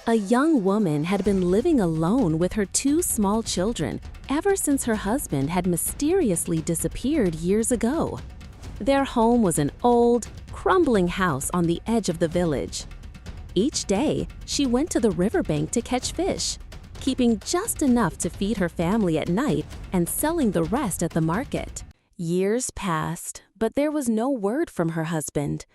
A young woman had been living alone with her two small children ever since her husband had mysteriously disappeared years ago. Their home was an old, crumbling house on the edge of the village. Each day, she went to the riverbank to catch fish, keeping just enough to feed her family at night and selling the rest at the market. Years passed, but there was no word from her husband.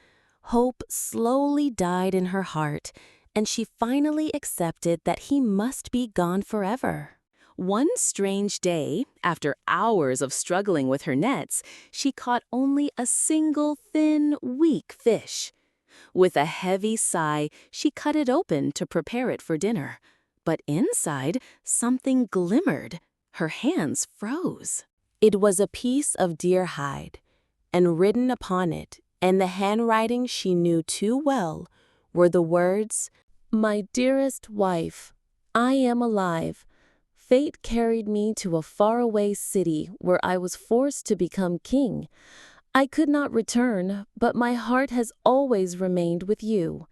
Hope slowly died in her heart, and she finally accepted that he must be gone forever. One strange day, after hours of struggling with her nets, she caught only a single thin, weak fish. With a heavy sigh, she cut it open to prepare it for dinner. But inside, something glimmered. Her hands froze. It was a piece of deer hide, and written upon it, in the handwriting she knew too well, were the words, "My dearest wife, I am alive. Fate carried me to a faraway city where I was forced to become king. I could not return, but my heart has always remained with you.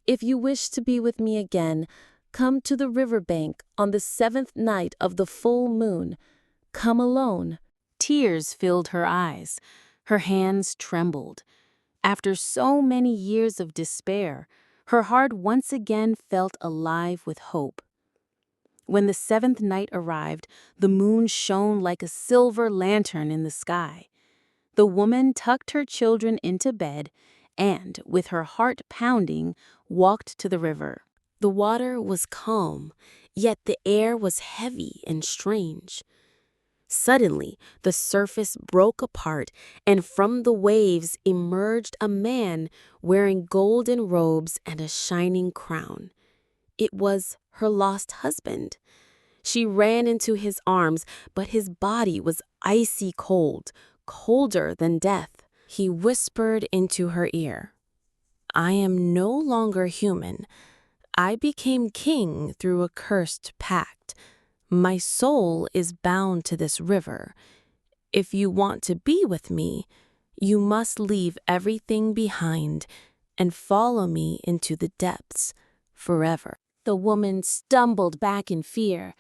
If you wish to be with me again, come to the riverbank on the 7th night of the full moon. Come alone." Tears filled her eyes. Her hands trembled. After so many years of despair, her heart once again felt alive with hope. When the 7th night arrived, the moon shone like a silver lantern in the sky. The woman tucked her children into bed and, with her heart pounding, walked to the river. The water was calm, yet the air was heavy and strange. Suddenly, the surface broke apart, and from the waves emerged a man wearing golden robes and a shining crown. It was her lost husband. She ran into his arms, but his body was icy cold, colder than death. He whispered into her ear, "I am no longer human. I became king through a cursed pact. My soul is bound to this river. If you want to be with me, you must leave everything behind and follow me into the depths forever." The woman stumbled back in fear.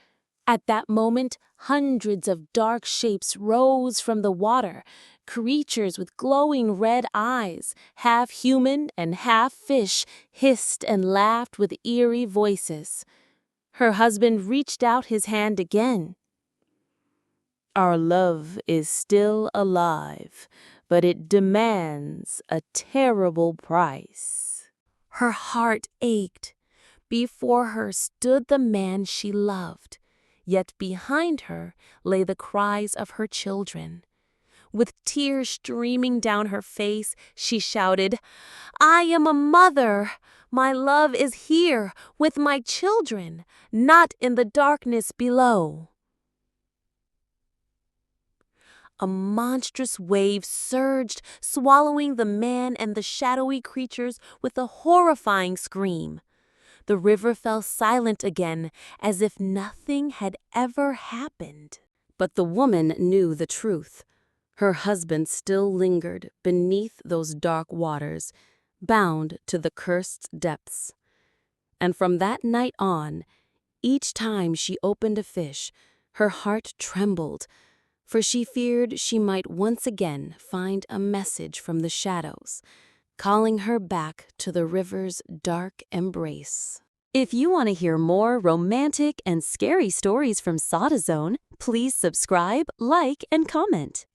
At that moment, hundreds of dark shapes rose from the water, creatures with glowing red eyes, half human and half fish, hissed and laughed with eerie voices. Her husband reached out his hand again. "Our love is still alive, but it demands a terrible price." Her heart ached. Before her stood the man she loved, yet behind her lay the cries of her children. With tears streaming down her face, she shouted, "I am a mother! My love is here with my children, not in the darkness below." A monstrous wave surged, swallowing the man and the shadowy creatures with a horrifying scream. The river fell silent again, as if nothing had ever happened. But the woman knew the truth. Her husband still lingered beneath those dark waters, bound to the cursed depths. And from that night on, each time she opened a fish, her heart trembled, for she feared she might once again find a message from the shadows, calling her back to the river's dark embrace. If you want to hear more romantic and scary stories from SadaZone, please subscribe, like, and comment.